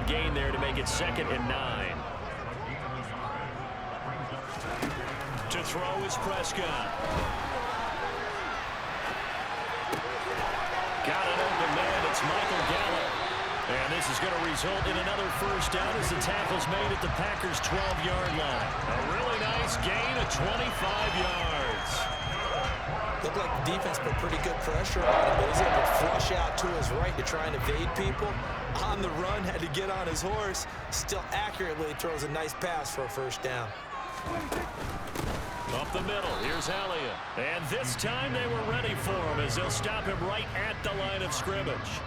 2-yard gain there to make it 2nd and 9. To throw is Prescott. Got an open man. It's Michael Gallup. And this is going to result in another first down as the tackle's made at the Packers' 12-yard line. A really nice gain of 25 yards. Looked like the defense put pretty good pressure on him, but he's able to flush out to his right to try and evade people. On the run, had to get on his horse. Still accurately throws a nice pass for a first down. Up the middle, here's Elliott. And this time they were ready for him as they'll stop him right at the line of scrimmage.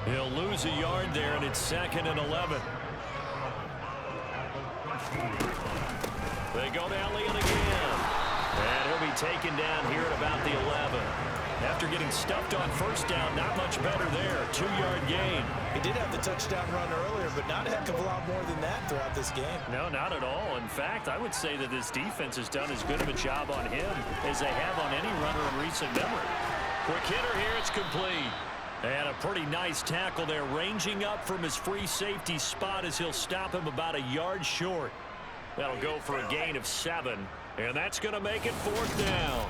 He'll lose a yard there, and it's 2nd and 11. They go to Elliott again. And he'll be taken down here at about the 11. After getting stuffed on first down, not much better there. 2-yard gain. He did have the touchdown run earlier, but not a heck of a lot more than that throughout this game. No, not at all. In fact, I would say that this defense has done as good of a job on him as they have on any runner in recent memory. Quick hitter here, it's complete. And a pretty nice tackle there, ranging up from his free safety spot as he'll stop him about a yard short. That'll go for a gain of 7, and that's going to make it 4th down.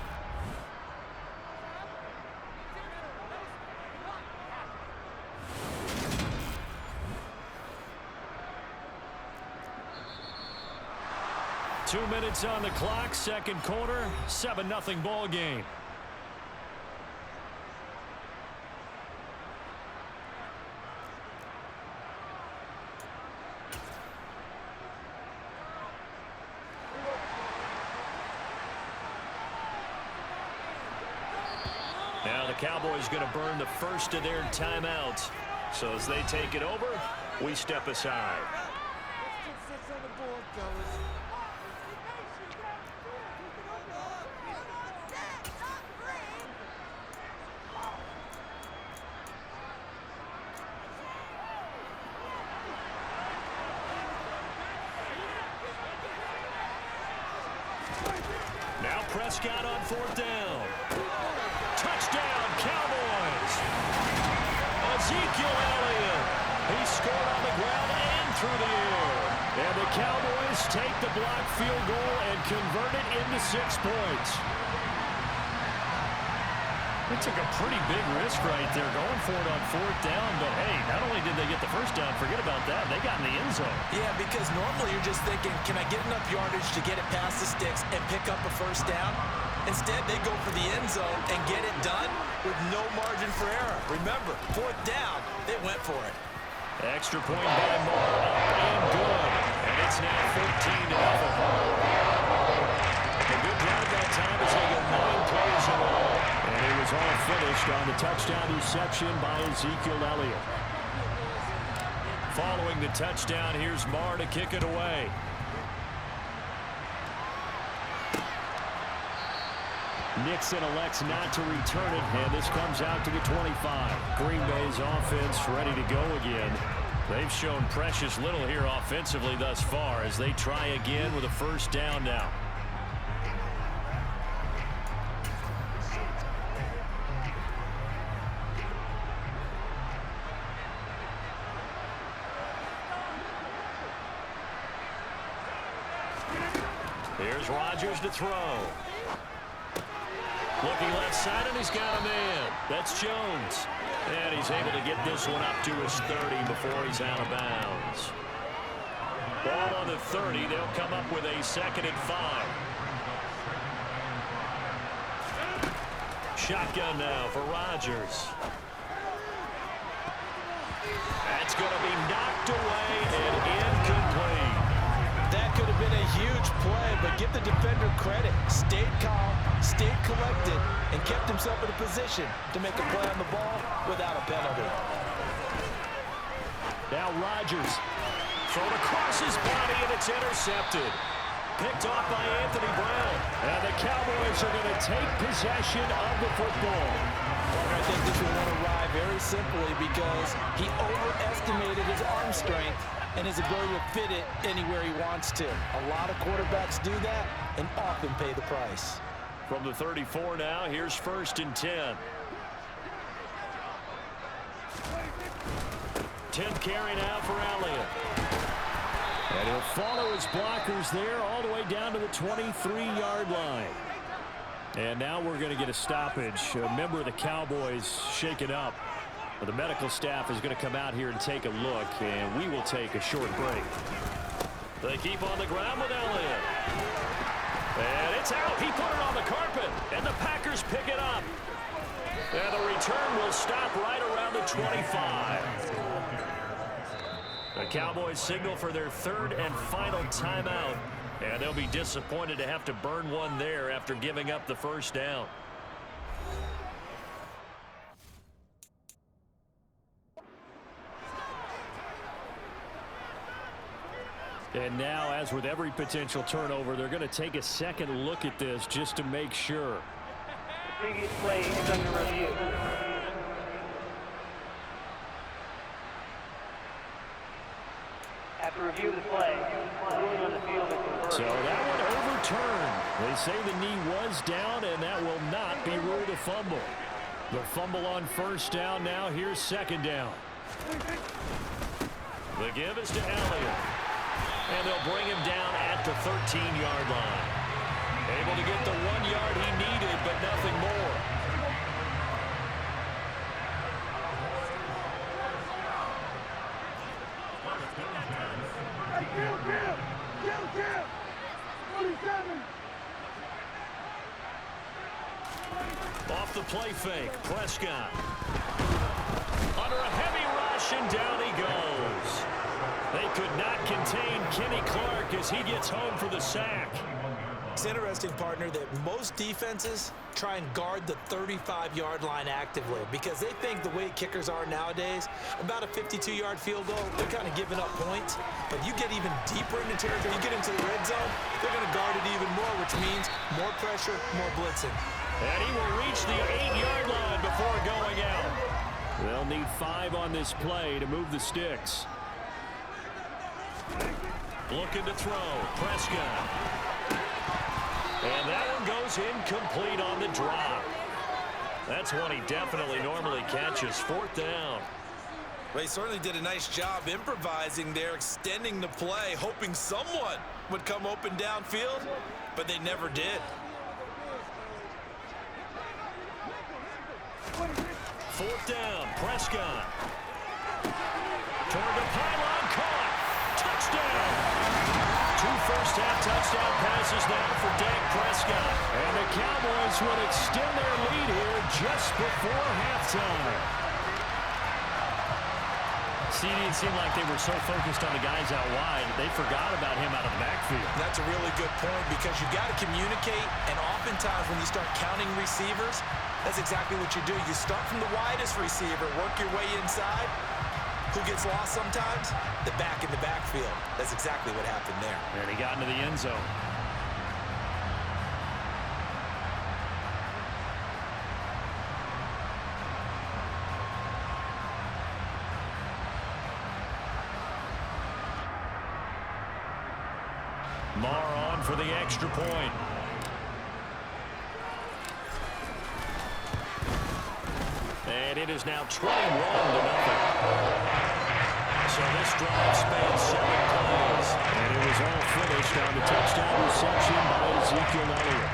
Two minutes on the clock, second quarter, 7-0 ball game. Now the Cowboys going to burn the first of their timeouts. So as they take it over, we step aside. Now Prescott on 4th down. Touchdown, Cowboys! Ezekiel Elliott. He scored on the ground and through the air. And the Cowboys take the blocked field goal and convert it into 6 points. They took a pretty big risk right there going for it on 4th down. But, hey, not only did they get the first down, forget about that, they got in the end zone. Yeah, because normally you're just thinking, can I get enough yardage to get it past the sticks and pick up a first down? Instead, they go for the end zone and get it done with no margin for error. Remember, 4th down, they went for it. Extra point by Moore, up and good. And it's now 14-0. A good drive that time as they go 9 plays in all. And it was all finished on the touchdown reception by Ezekiel Elliott. Following the touchdown, here's Moore to kick it away. Nixon elects not to return it, and this comes out to the 25. Green Bay's offense ready to go again. They've shown precious little here offensively thus far as they try again with a first down now. Here's Rodgers to throw. Looking left side, and he's got a man. That's Jones. And he's able to get this one up to his 30 before he's out of bounds. Ball on the 30. They'll come up with a 2nd and 5. Shotgun now for Rodgers. That's going to be knocked away and incomplete. That could have been a huge play, but give the defender credit. Stayed calm, stayed collected, and kept himself in a position to make a play on the ball without a penalty. Now Rodgers thrown across his body, and it's intercepted. Picked off by Anthony Brown. And the Cowboys are going to take possession of the football. Well, I think this one went awry very simply because he overestimated his arm strength and his ability to fit it anywhere he wants to. A lot of quarterbacks do that and often pay the price. From the 34 now, here's 1st and 10. 10th carry now for Elliott. And he'll follow his blockers there all the way down to the 23-yard line. And now we're going to get a stoppage. A member of the Cowboys shaken up. The medical staff is going to come out here and take a look, and we will take a short break. They keep on the ground with Elliott. And it's out. He put it on the carpet, and the Packers pick it up. And the return will stop right around the 25. The Cowboys signal for their third and final timeout, and they'll be disappointed to have to burn one there after giving up the first down. And now, as with every potential turnover, they're going to take a second look at this just to make sure. The previous play is under review. After review of the play, ruling on the field is reversed. So that one overturned. They say the knee was down, and that will not be ruled a fumble. The fumble on first down now. Here's second down. The give is to Elliott. And they'll bring him down at the 13-yard line. Able to get the 1 yard he needed, but nothing more. Off the play fake, Prescott. Under a heavy rush, and down he goes. They could not contain Kenny Clark as he gets home for the sack. It's interesting, partner, that most defenses try and guard the 35-yard line actively because they think the way kickers are nowadays, about a 52-yard field goal, they're kind of giving up points. But you get even deeper into territory, you get into the red zone, they're going to guard it even more, which means more pressure, more blitzing. And he will reach the 8-yard line before going out. They'll need 5 on this play to move the sticks. Looking to throw, Prescott. And that one goes incomplete on the drop. That's one he definitely normally catches. 4th down. Well, he certainly did a nice job improvising there, extending the play, hoping someone would come open downfield, but they never did. 4th down, Prescott. Toward the pylon, caught. Touchdown. 2 first-half touchdown passes now for Dak Prescott. And the Cowboys would extend their lead here just before halftime. See, it seemed like they were so focused on the guys out wide, they forgot about him out of the backfield. That's a really good point because you got to communicate, and oftentimes when you start counting receivers, that's exactly what you do. You start from the widest receiver, work your way inside. Who gets lost sometimes? The back in the backfield. That's exactly what happened there. And he got into the end zone. Marr on for the extra point. And it is now 21-0. So this drive spans 7 plays. And it was all finished on the touchdown reception by Ezekiel Elliott.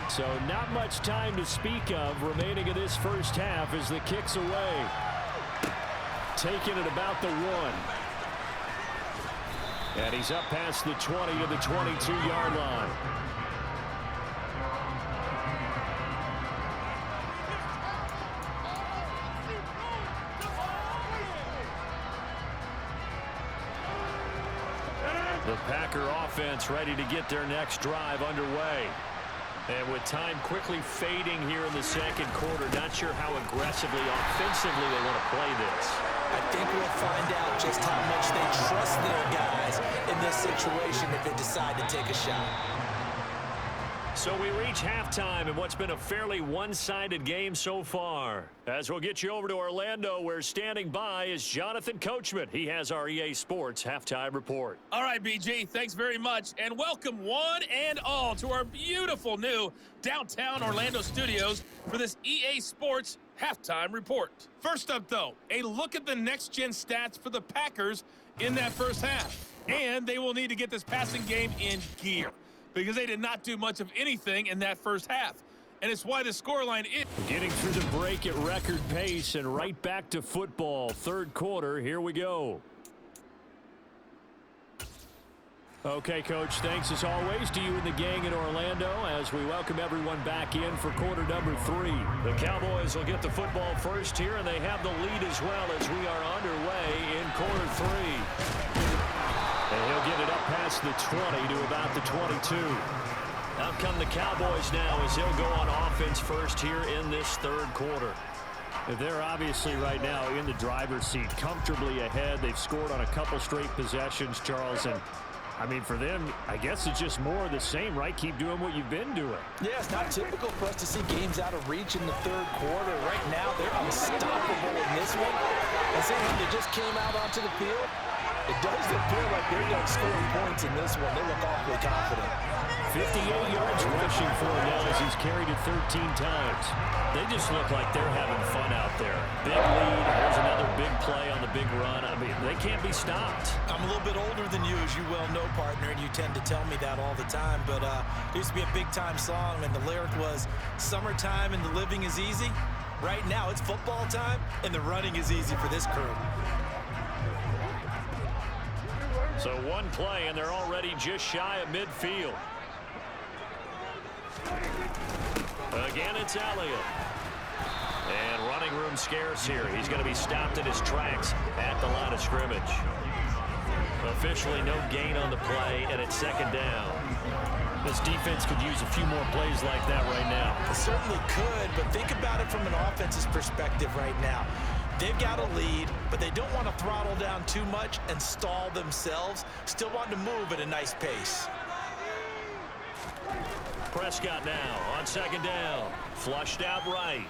So not much time to speak of remaining in this first half as the kick's away. Taking it about the 1. And he's up past the 20 to the 22-yard line. The Packer offense ready to get their next drive underway. And with time quickly fading here in the second quarter, not sure how aggressively, offensively they want to play this. I think we'll find out just how much they trust their guys in this situation if they decide to take a shot. So we reach halftime in what's been a fairly one-sided game so far. As we'll get you over to Orlando, where standing by is Jonathan Coachman. He has our EA Sports halftime report. All right, BG, thanks very much. And welcome one and all to our beautiful new downtown Orlando studios for this EA Sports halftime report. First up, though, a look at the next-gen stats for the Packers in that first half. And they will need to get this passing game in gear, because they did not do much of anything in that first half. And it's why the scoreline is... Getting through the break at record pace and right back to football. Third quarter, here we go. Okay, Coach, thanks as always to you and the gang in Orlando as we welcome everyone back in for quarter number 3. The Cowboys will get the football first here, and they have the lead as well as we are underway in quarter 3. And he'll get it up past the 20 to about the 22. Out come the Cowboys now as they'll go on offense first here in this third quarter. They're obviously right now in the driver's seat, comfortably ahead. They've scored on a couple straight possessions, Charles, and I mean, for them, I guess it's just more of the same, right? Keep doing what you've been doing. Yeah, it's not typical for us to see games out of reach in the third quarter. Right now, they're unstoppable in this one. And seeing how they just came out onto the field, it does appear like they're done scoring points in this one. They look awfully confident. 58 yards rushing for him now as he's carried it 13 times. They just look like they're having fun out there. Big lead. Here's another big play on the big run. I mean, they can't be stopped. I'm a little bit older than you, as you well know, partner, and you tend to tell me that all the time. But there used to be a big-time song, and the lyric was, "Summertime and the living is easy." Right now, it's football time, and the running is easy for this crew. So one play, and they're already just shy of midfield. Again, it's Elliott. And running room scarce here. He's going to be stopped in his tracks at the line of scrimmage. Officially no gain on the play, and it's second down. This defense could use a few more plays like that right now. It certainly could, but think about it from an offense's perspective right now. They've got a lead, but they don't want to throttle down too much and stall themselves. Still want to move at a nice pace. Prescott now on second down. Flushed out right.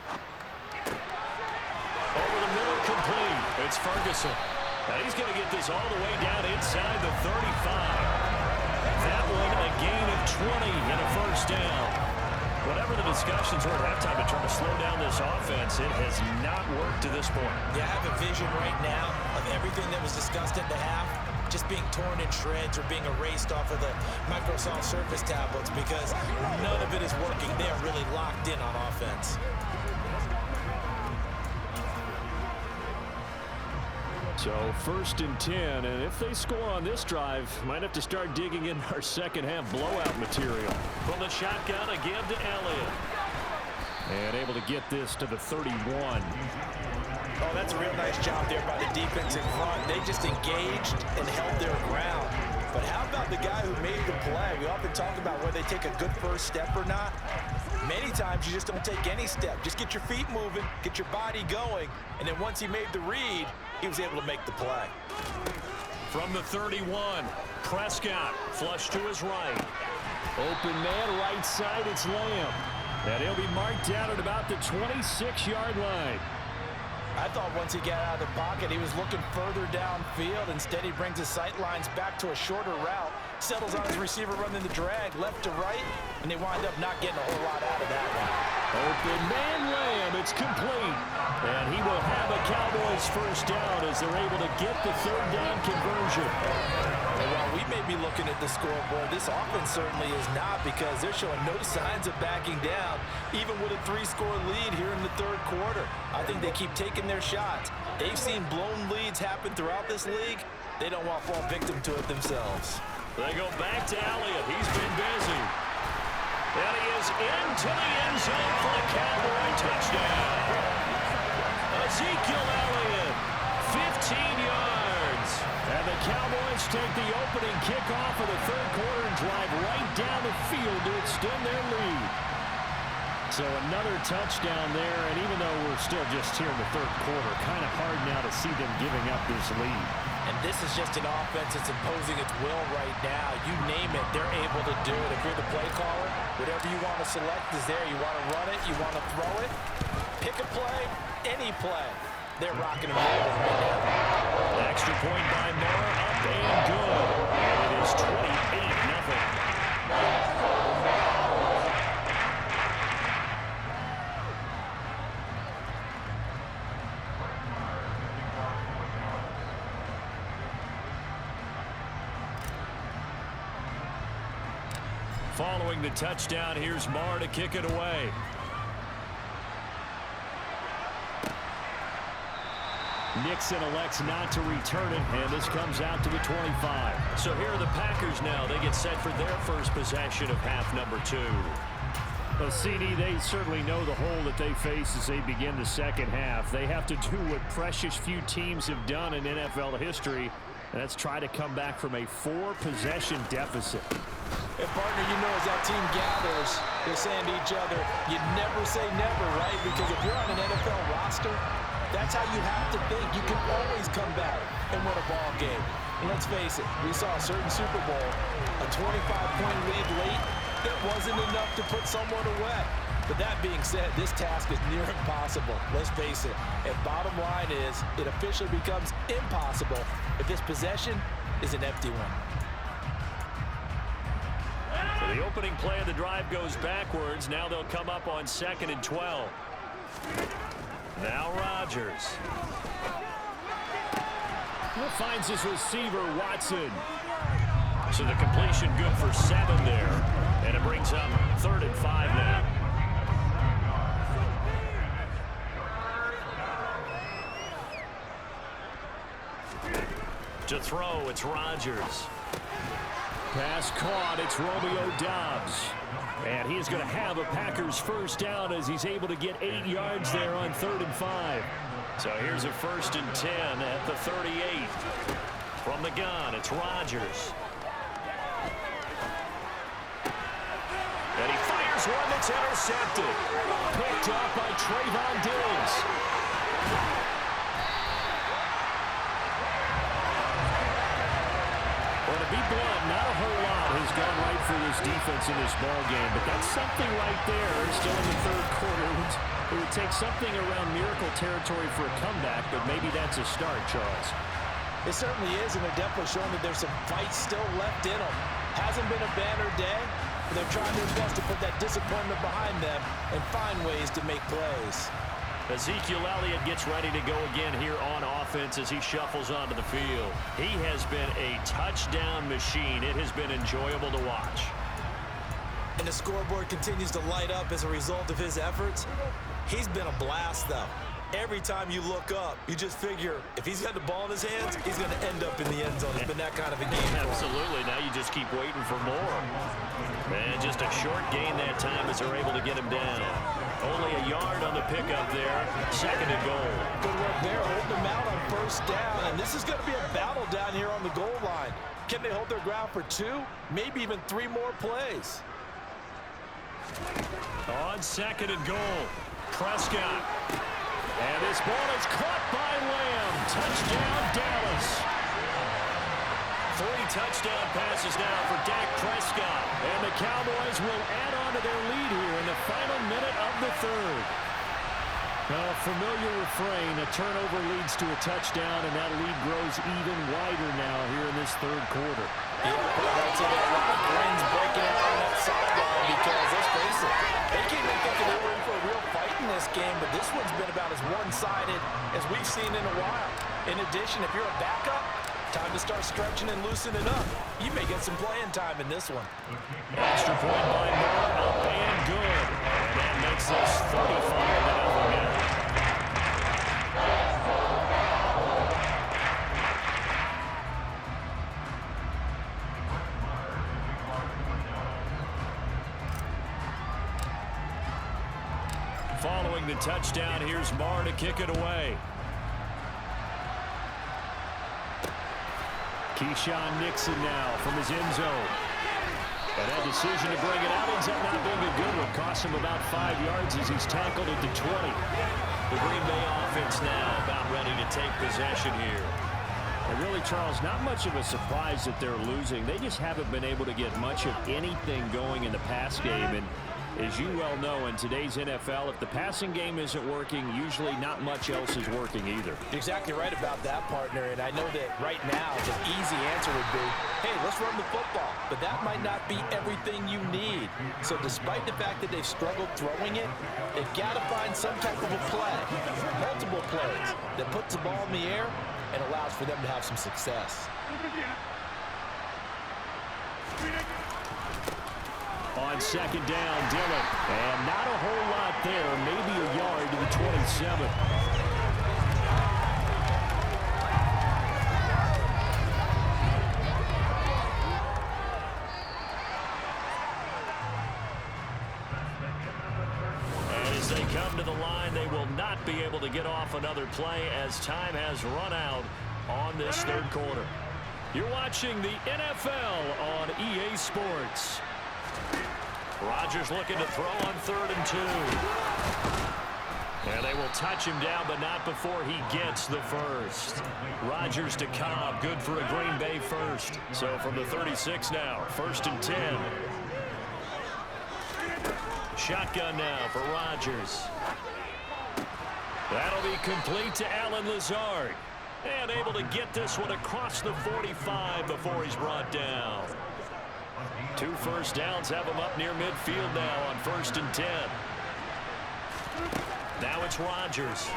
Over the middle, complete. It's Ferguson. And he's going to get this all the way down inside the 35. That one a gain of 20 and a first down. Whatever the discussions were at halftime to try to slow down this offense, it has not worked to this point. Yeah, I have a vision right now of everything that was discussed at the half just being torn in shreds or being erased off of the Microsoft Surface tablets because none of it is working. They are really locked in on offense. So first and 10, and if they score on this drive, might have to start digging in our second half blowout material. From the shotgun, a give to Elliott. And able to get this to the 31. Oh, that's a real nice job there by the defense in front. They just engaged and held their ground. But how about the guy who made the play? We often talk about whether they take a good first step or not. Many times you just don't take any step. Just get your feet moving, get your body going, and then once he made the read, he was able to make the play. From the 31, Prescott flush to his right. Open man, right side, it's Lamb. And he'll be marked down at about the 26-yard line. I thought once he got out of the pocket, he was looking further downfield. Instead, he brings his sight lines back to a shorter route, settles on his receiver running the drag left to right, and they wind up not getting a whole lot out of that one. Open man, Lamb, it's complete. And he will have a Cowboys first down as they're able to get the third down conversion. And while we may be looking at the scoreboard, this offense certainly is not, because they're showing no signs of backing down, even with a 3-score lead here in the third quarter. I think they keep taking their shots. They've seen blown leads happen throughout this league. They don't want to fall victim to it themselves. They go back to Elliott. He's been busy. And he is into the end zone for the Cowboy touchdown. Ezekiel Elliott, 15 yards. And the Cowboys take the opening kickoff of the third quarter and drive right down the field to extend their lead. So another touchdown there, and even though we're still just here in the third quarter, kind of hard now to see them giving up this lead. And this is just an offense that's imposing its will right now. You name it, they're able to do it. If you're the play caller, whatever you want to select is there. You want to run it, you want to throw it, pick a play, any play. They're rocking and rolling right now. Extra point by Moore, up and good. And it is 28-0. Following the touchdown, here's Marr to kick it away. Nixon elects not to return it, and this comes out to the 25. So here are the Packers now. They get set for their first possession of half number 2. Well, CD, they certainly know the hole that they face as they begin the second half. They have to do what precious few teams have done in NFL history, and that's try to come back from a 4-possession deficit. And partner, you know, as that team gathers, they're saying to each other, you never say never, right? Because if you're on an NFL roster, that's how you have to think. You can always come back and win a ball game. And let's face it, we saw a certain Super Bowl, a 25-point lead late, that wasn't enough to put someone away. But that being said, this task is near impossible. Let's face it. And bottom line is, it officially becomes impossible if this possession is an empty one. So the opening play of the drive goes backwards. Now they'll come up on 2nd and 12. Now Rodgers. Finds his receiver, Watson. So the completion good for 7 there. And it brings up 3rd and 5 now. To throw, it's Rodgers. Pass caught, it's Romeo Doubs. And he's going to have a Packers first down as he's able to get 8 yards there on 3rd and 5. So here's a 1st and 10 at the 38. From the gun, it's Rodgers. And he fires one that's intercepted. Picked up by Trayvon Diggs. Well, to be blunt, not a whole lot has gone right for this defense in this ball game, but that's something right there. Still in the 3rd quarter. It would take something around miracle territory for a comeback, but maybe that's a start, Charles. It certainly is, and they're definitely showing that there's some fight still left in them. Hasn't been a banner day, but they're trying their best to put that disappointment behind them and find ways to make plays. Ezekiel Elliott gets ready to go again here on offense as he shuffles onto the field. He has been a touchdown machine. It has been enjoyable to watch. And the scoreboard continues to light up as a result of his efforts. He's been a blast, though. Every time you look up, you just figure if he's got the ball in his hands, he's going to end up in the end zone. It's been that kind of a game. Absolutely. Now you just keep waiting for more. And just a short gain that time as they're able to get him down. Only a yard on the pickup there. 2nd and goal. Good work there, holding them out on 1st down. And this is going to be a battle down here on the goal line. Can they hold their ground for 2, maybe even 3 more plays? On 2nd and goal, Prescott. And this ball is caught by Lamb. Touchdown, Dallas. 3 touchdown passes now for Dak Prescott. And the Cowboys will add on to their lead here in the final minute of the 3rd. Now, a familiar refrain, a turnover leads to a touchdown, and that lead grows even wider now here in this 3rd quarter. Yeah, that's it. A lot of grins breaking out on that sideline because, let's face it, they came in thinking they were in for a real fight in this game, but this one's been about as one-sided as we've seen in a while. In addition, if you're a backup, time to start stretching and loosening up. You may get some playing time in this one. Extra point by Moore, up and good. And that makes this 35-0 now. Following the touchdown, here's Marr to kick it away. Keyshawn Nixon now from his end zone. And that decision to bring it out ends up not being a good one. Cost him about 5 yards as he's tackled at the 20. The Green Bay offense now about ready to take possession here. And really, Charles, not much of a surprise that they're losing. They just haven't been able to get much of anything going in the pass game. And as you well know, in today's NFL, if the passing game isn't working, usually not much else is working either. You're exactly right about that, partner. And I know that right now the easy answer would be, hey, let's run the football. But that might not be everything you need. So despite the fact that they've struggled throwing it, they've got to find some type of a play, multiple plays, that puts the ball in the air and allows for them to have some success. On second down, Dillon. And not a whole lot there. Maybe a yard to the 27. And as they come to the line, they will not be able to get off another play as time has run out on this third quarter. You're watching the NFL on EA Sports. Rodgers looking to throw on 3rd and 2. And they will touch him down, but not before he gets the first. Rodgers to Cobb, good for a Green Bay first. So from the 36 now, 1st and 10. Shotgun now for Rodgers. That'll be complete to Allen Lazard. And able to get this one across the 45 before he's brought down. 2 first downs have him up near midfield now on 1st and 10. Now it's Rodgers.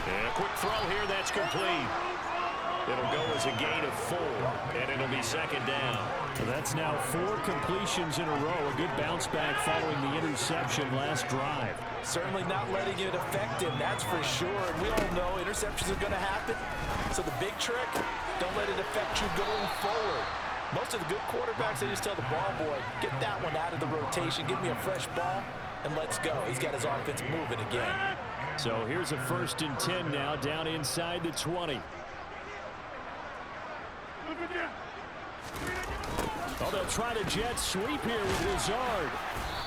And a quick throw here, that's complete. It'll go as a gain of 4, and it'll be 2nd down. So that's now 4 completions in a row. A good bounce back following the interception last drive. Certainly not letting it affect him, that's for sure. And we all know interceptions are going to happen. So the big trick, don't let it affect you going forward. Most of the good quarterbacks, they just tell the ball boy, get that one out of the rotation, give me a fresh ball, and let's go. He's got his offense moving again. So here's a 1st and 10 now, down inside the 20. Oh, they'll try to jet sweep here with Lazard.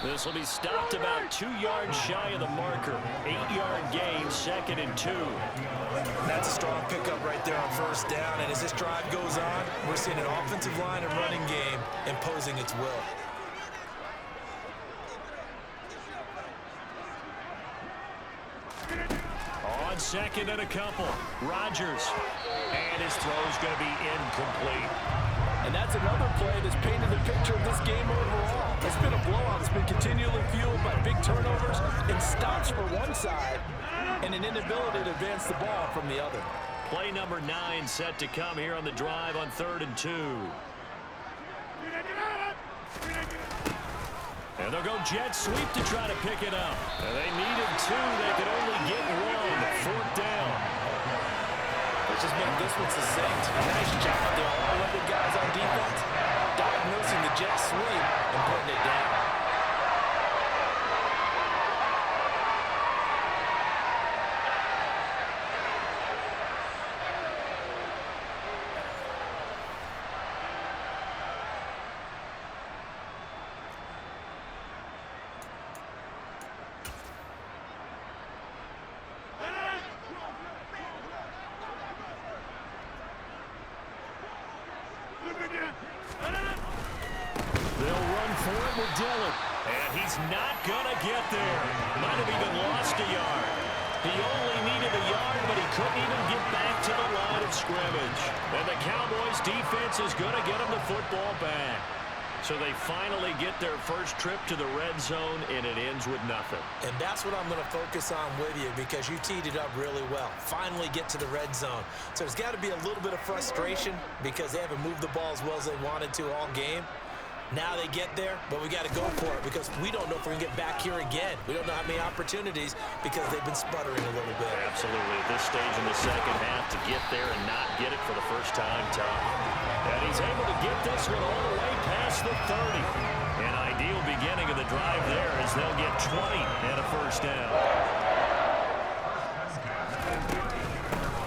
This will be stopped about 2 yards shy of the marker. 8-yard gain, 2nd and 2. That's a strong pickup right there on 1st down. And as this drive goes on, we're seeing an offensive line and running game imposing its will. On 2nd and a couple, Rodgers. And his throw's going to be incomplete. And that's another play that's painted the picture of this game overall. It's been a blowout. It's been continually fueled by big turnovers and stops for one side and an inability to advance the ball from the other. Play number 9 set to come here on the drive on 3rd and 2. And they'll go jet sweep to try to pick it up. And they needed 2. They could only get 1. 4th down. Let's just make this one succinct. Nice job there. All 11 guys on defense diagnosing the jet sweep and putting it down. They'll run for it with Dillon. And he's not going to get there. Might have even lost a yard. He only needed a yard, but he couldn't even get back to the line of scrimmage. And the Cowboys defense is going to get him the football back. So they finally get their first trip to the red zone, and it ends with nothing. And that's what I'm going to focus on with you because you teed it up really well. Finally get to the red zone. So there's got to be a little bit of frustration because they haven't moved the ball as well as they wanted to all game. Now they get there, but we got to go for it because we don't know if we're going to get back here again. We don't know how many opportunities because they've been sputtering a little bit. Absolutely. At this stage in the second half, to get there and not get it for the first time, tough. And he's able to get this one all the way past the 30. An ideal beginning of the drive there as they'll get 20 and a first down.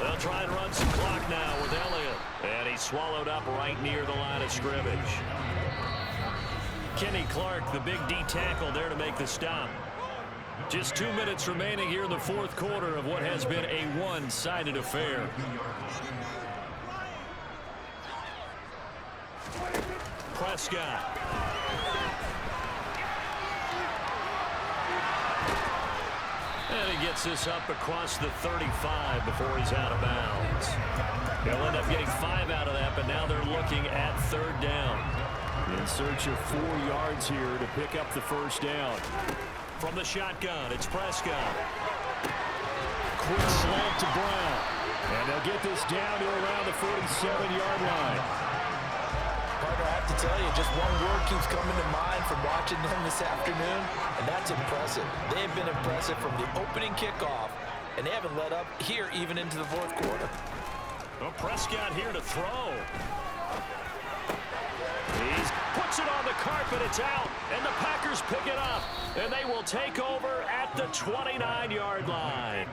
They'll try and run some clock now with Elliott. And he's swallowed up right near the line of scrimmage. Kenny Clark, the big D tackle there to make the stop. Just 2 minutes remaining here in the fourth quarter of what has been a one-sided affair. Prescott. And he gets this up across the 35 before he's out of bounds. They'll end up getting 5 out of that, but now they're looking at third down. In search of 4 yards here to pick up the first down. From the shotgun, it's Prescott. Quick slant to Brown. And they'll get this down to around the 47-yard line. Partner, I have to tell you, just one word keeps coming to mind from watching them this afternoon, and that's impressive. They have been impressive from the opening kickoff, and they haven't let up here even into the fourth quarter. Well, Prescott here to throw. He puts it on the carpet, it's out, and the Packers pick it up, and they will take over at the 29-yard line.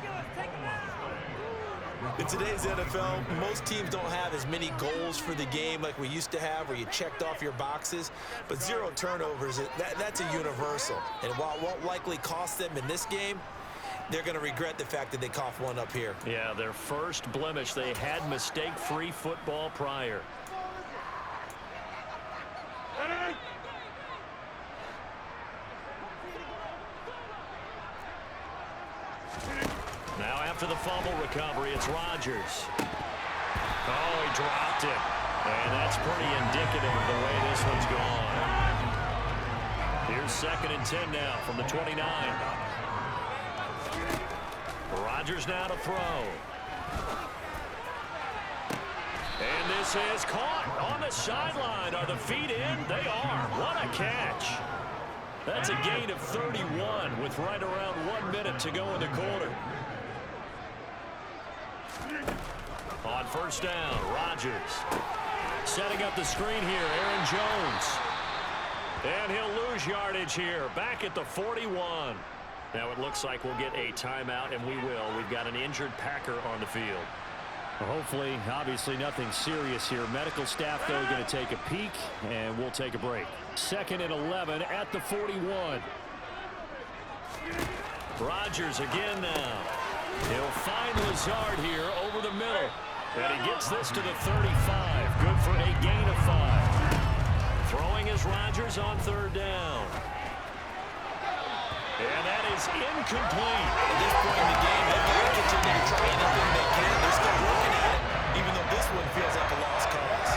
In today's NFL, most teams don't have as many goals for the game like we used to have where you checked off your boxes, but 0 turnovers, that's a universal. And while it won't likely cost them in this game, they're going to regret the fact that they coughed one up here. Yeah, their first blemish. They had mistake-free football prior. Now after the fumble recovery, it's Rodgers. Oh, he dropped it. And that's pretty indicative of the way this one's gone. Here's 2nd and 10 now from the 29. Rodgers now to throw. And this is caught on the sideline. Are the feet in? They are. What a catch. That's a gain of 31 with right around 1 minute to go in the quarter. On first down, Rodgers. Setting up the screen here, Aaron Jones. And he'll lose yardage here, back at the 41. Now it looks like we'll get a timeout, and we will. We've got an injured Packer on the field. Well, hopefully, obviously nothing serious here. Medical staff, though, going to take a peek, and we'll take a break. 2nd and 11 at the 41. Rodgers again now. He'll find Lazard here over the middle. And he gets this to the 35. Good for a gain of 5. Throwing is Rodgers on third down. And that is incomplete. At this point in the game, they've got to continue to try anything they can. They're still working at it, even though this one feels like a lost cause.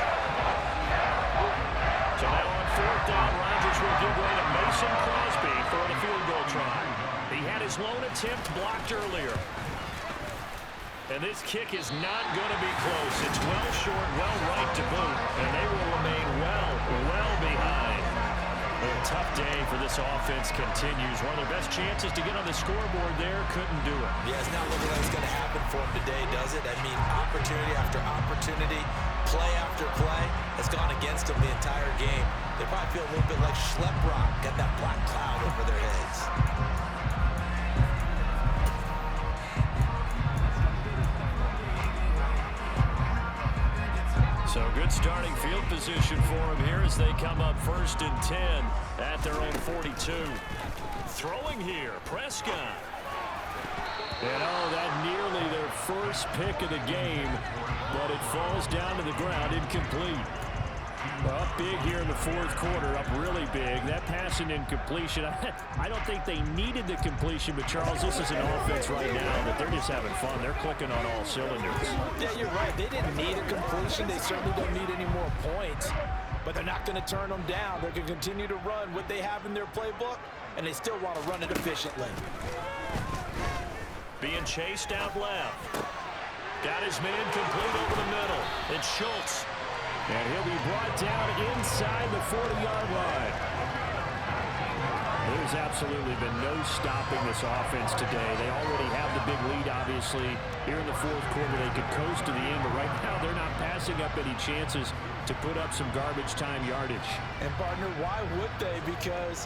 So now on fourth down, Rodgers will give way to Mason Crosby for the field goal try. He had his lone attempt blocked earlier. And this kick is not going to be close. It's well short, well right to boot. And they will remain well behind. A tough day for this offense continues. One of their best chances to get on the scoreboard there, couldn't do it. Yeah, it's not looking like it's going to happen for them today, does it? I mean, opportunity after opportunity, play after play has gone against them the entire game. They probably feel a little bit like Schlep Rock, got that black cloud over their heads. So good starting field position for them here as they come up 1st and 10 at their own 42. Throwing here, Prescott. And that nearly their first pick of the game, but it falls down to the ground, incomplete. Well, up big here in the fourth quarter, up really big. That pass and incompletion, I don't think they needed the completion, but Charles, this is an offense right now that they're just having fun. They're clicking on all cylinders. Yeah, you're right. They didn't need a completion. They certainly don't need any more points, but they're not going to turn them down. They're going to continue to run what they have in their playbook, and they still want to run it efficiently. Being chased out left. Got his man complete over the middle. It's Schultz. And he'll be brought down inside the 40-yard line. There's absolutely been no stopping this offense today. They already have the big lead, obviously. Here in the fourth quarter, they could coast to the end, but right now they're not passing up any chances to put up some garbage time yardage. And, partner, why would they? Because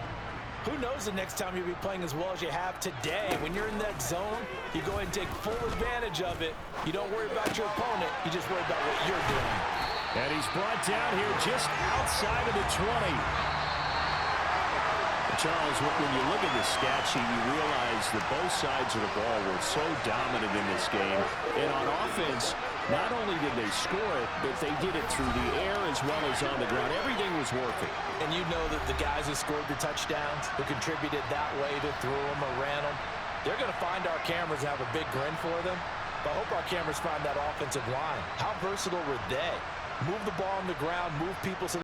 who knows the next time you'll be playing as well as you have today. When you're in that zone, you go ahead and take full advantage of it. You don't worry about your opponent. You just worry about what you're doing. And he's brought down here just outside of the 20. Charles, when you look at the stat sheet, you realize that both sides of the ball were so dominant in this game. And on offense, not only did they score it, but they did it through the air as well as on the ground. Everything was working. And you know that the guys who scored the touchdowns, who contributed that way, that threw them or ran them, they're going to find our cameras and have a big grin for them. But I hope our cameras find that offensive line. How versatile were they? Move the ball on the ground, move people so